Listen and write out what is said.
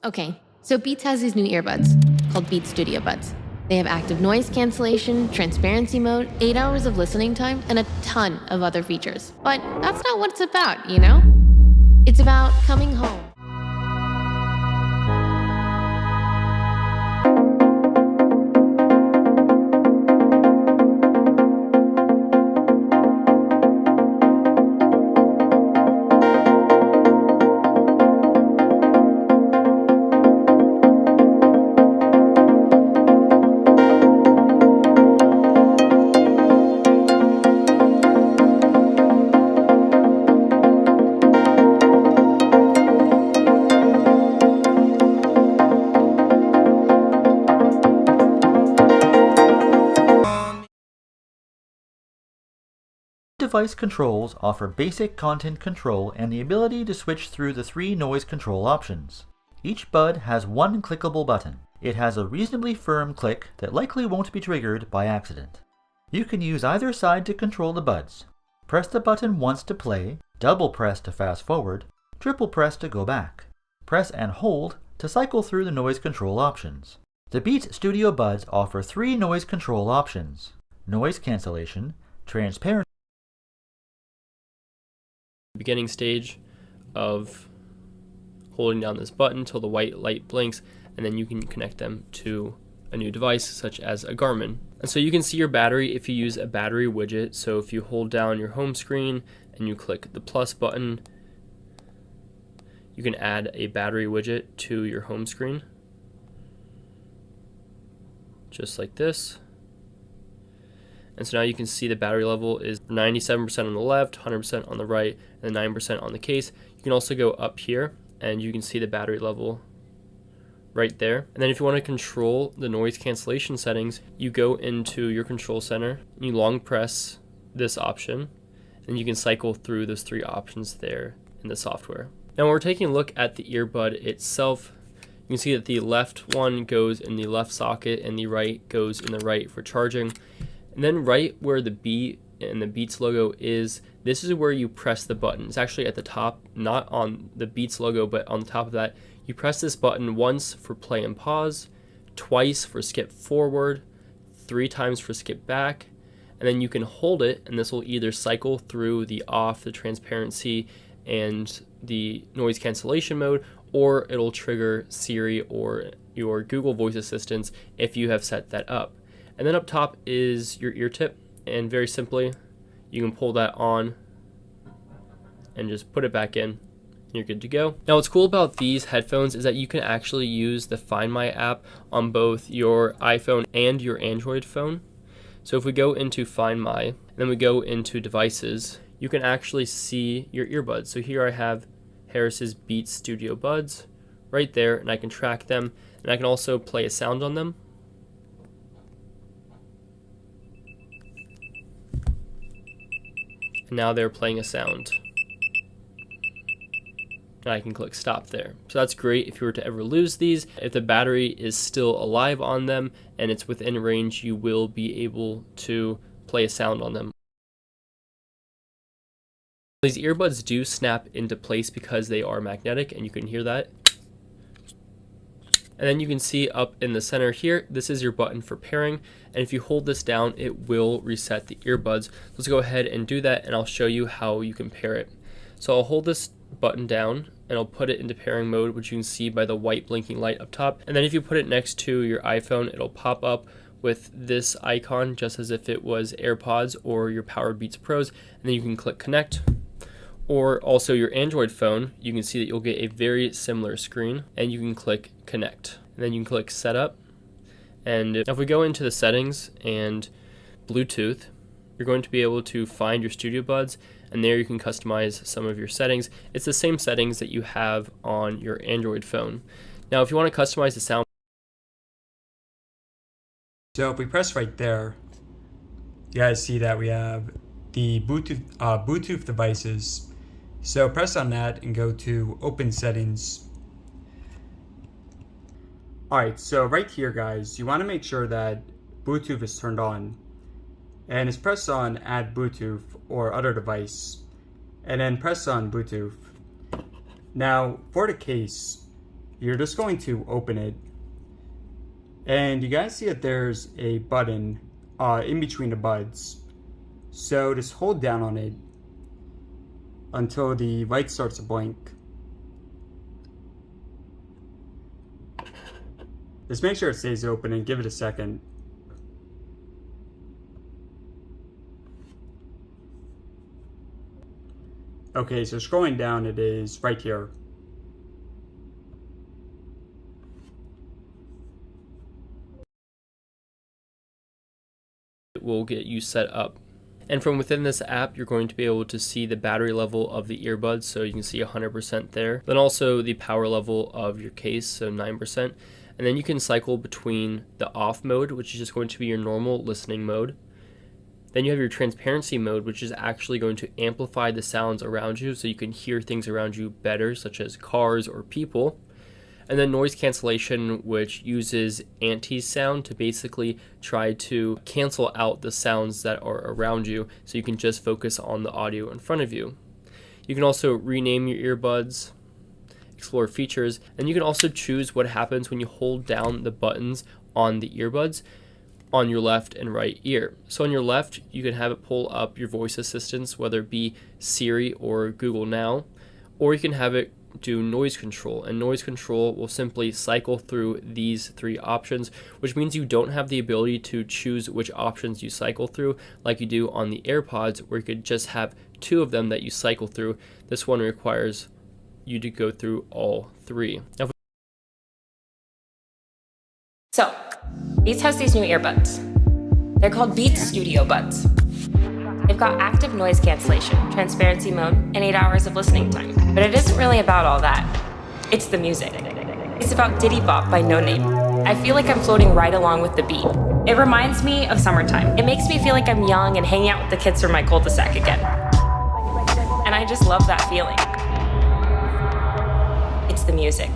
Okay, so Beats has these new earbuds called Beats Studio Buds. They have active noise cancellation, transparency mode, 8 hours of listening time, and a ton of other features. But that's not what it's about, you know? It's about coming home. Device controls offer basic content control and the ability to switch through the 3 noise control options. Each bud has one clickable button. It has a reasonably firm click that likely won't be triggered by accident. You can use either side to control the buds. Press the button once to play, double press to fast forward, triple press to go back. Press and hold to cycle through the noise control options. The Beats Studio Buds offer 3 noise control options: noise cancellation, transparency, beginning stage of holding down this button till the white light blinks, and then you can connect them to a new device such as a Garmin. And so you can see your battery if you use a battery widget. So if you hold down your home screen and you click the plus button, you can add a battery widget to your home screen, just like this. And so now you can see the battery level is 97% on the left, 100% on the right, and 9% on the case. You can also go up here and you can see the battery level right there. And then if you want to control the noise cancellation settings, you go into your control center, you long press this option, and you can cycle through those 3 options there in the software. Now when we're taking a look at the earbud itself, you can see that the left one goes in the left socket and the right goes in the right for charging. And then right where the B and the Beats logo is, this is where you press the button. It's actually at the top, not on the Beats logo, but on the top of that. You press this button once for play and pause, twice for skip forward, 3 times for skip back, and then you can hold it, and this will either cycle through the off, the transparency, and the noise cancellation mode, or it'll trigger Siri or your Google Voice Assistants if you have set that up. And then up top is your ear tip, and very simply, you can pull that on and just put it back in, and you're good to go. Now what's cool about these headphones is that you can actually use the Find My app on both your iPhone and your Android phone. So if we go into Find My, and then we go into Devices, you can actually see your earbuds. So here I have Harris's Beats Studio Buds right there, and I can track them, and I can also play a sound on them. And now they're playing a sound. And I can click stop there. So that's great if you were to ever lose these. If the battery is still alive on them and it's within range, you will be able to play a sound on them. These earbuds do snap into place because they are magnetic, and you can hear that. And then you can see up in the center here, this is your button for pairing. And if you hold this down, it will reset the earbuds. Let's go ahead and do that, and I'll show you how you can pair it. So I'll hold this button down and I'll put it into pairing mode, which you can see by the white blinking light up top. And then if you put it next to your iPhone, it'll pop up with this icon just as if it was AirPods or your Powered Beats Pros. And then you can click connect. Or also your Android phone, you can see that you'll get a very similar screen, and you can click connect. And then you can click setup. And if we go into the settings and Bluetooth, you're going to be able to find your Studio Buds, and there you can customize some of your settings. It's the same settings that you have on your Android phone. Now if you want to customize the sound, so if we press right there, you guys see that we have the Bluetooth devices. So press on that and go to Open Settings. Alright, so right here guys, you want to make sure that Bluetooth is turned on. And it's press on Add Bluetooth or Other Device. And then press on Bluetooth. Now for the case, you're just going to open it. And you guys see that there's a button in between the buds. So just hold down on it until the light starts to blink. Just make sure it stays open and give it a second. Okay, so scrolling down, it is right here. It will get you set up. And from within this app, you're going to be able to see the battery level of the earbuds, so you can see 100% there. Then also the power level of your case, so 9%. And then you can cycle between the off mode, which is just going to be your normal listening mode. Then you have your transparency mode, which is actually going to amplify the sounds around you so you can hear things around you better, such as cars or people. And then noise cancellation, which uses anti-sound to basically try to cancel out the sounds that are around you so you can just focus on the audio in front of you. You can also rename your earbuds, explore features, and you can also choose what happens when you hold down the buttons on the earbuds on your left and right ear. So on your left, you can have it pull up your voice assistants, whether it be Siri or Google Now, or you can have it do noise control, and noise control will simply cycle through these three options, which means you don't have the ability to choose which options you cycle through like you do on the AirPods, where you could just have two of them that you cycle through. This one requires you to go through all three. Now, so, Beats has these new earbuds. They're called Beats Studio Buds. They've got active noise cancellation, transparency mode, and 8 hours of listening time. But it isn't really about all that. It's the music. It's about Diddy Bop by No Name. I feel like I'm floating right along with the beat. It reminds me of summertime. It makes me feel like I'm young and hanging out with the kids from my cul-de-sac again. And I just love that feeling. It's the music.